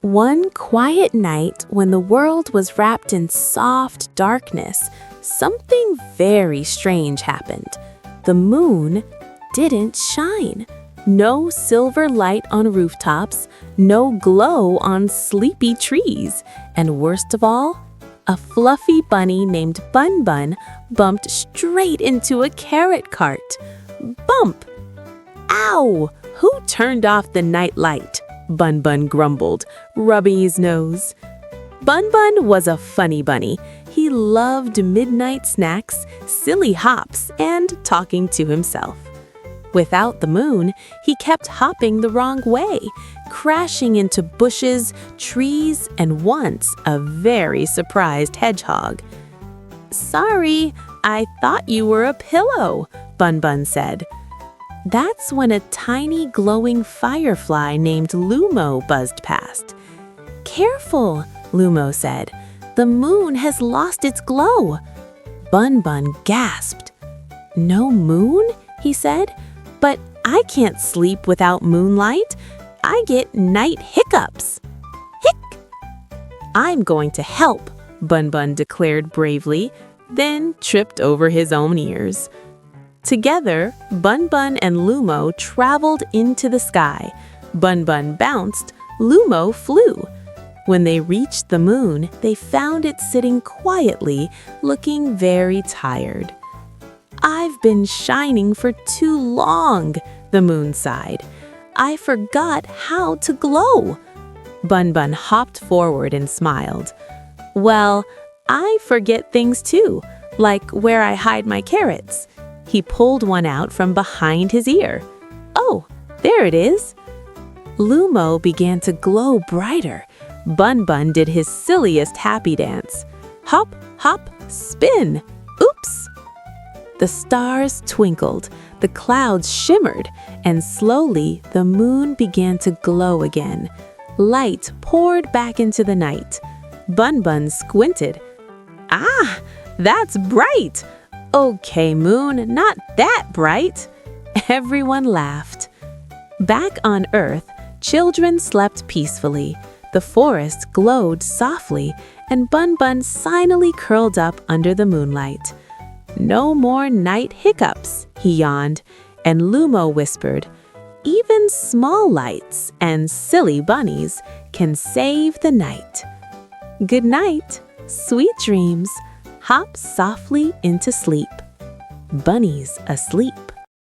One quiet night when the world was wrapped in soft darkness, something very strange happened. The moon didn't shine. No silver light on rooftops, no glow on sleepy trees, and worst of all, a fluffy bunny named Bun Bun bumped straight into a carrot cart. Bump! Ow! Who turned off the night light? Bun Bun grumbled, rubbing his nose. Bun Bun was a funny bunny. He loved midnight snacks, silly hops, and talking to himself. Without the moon, he kept hopping the wrong way, crashing into bushes, trees, and once a very surprised hedgehog. "Sorry, I thought you were a pillow," Bun Bun said. That's when a tiny glowing firefly named Lumo buzzed past. "Careful," Lumo said. "The moon has lost its glow." Bun Bun gasped. "No moon?" he said. "But I can't sleep without moonlight. I get night hiccups." "Hic!" "I'm going to help," Bun Bun declared bravely, then tripped over his own ears. Together, Bun Bun and Lumo traveled into the sky. Bun Bun bounced, Lumo flew. When they reached the moon, they found it sitting quietly, looking very tired. "I've been shining for too long," the moon sighed. "I forgot how to glow." Bun Bun hopped forward and smiled. "Well, I forget things too, like where I hide my carrots." He pulled one out from behind his ear. "Oh, there it is." Lumo began to glow brighter. Bun Bun did his silliest happy dance. Hop, hop, spin. Oops! The stars twinkled, the clouds shimmered, and slowly the moon began to glow again. Light poured back into the night. Bun Bun squinted. "Ah, that's bright! Okay, moon, not that bright." Everyone laughed. Back on Earth, children slept peacefully. The forest glowed softly, and Bun Bun finally curled up under the moonlight. "No more night hiccups," he yawned, and Lumo whispered, "Even small lights and silly bunnies can save the night." Good night, sweet dreams. Hop softly into sleep. Bunnies asleep.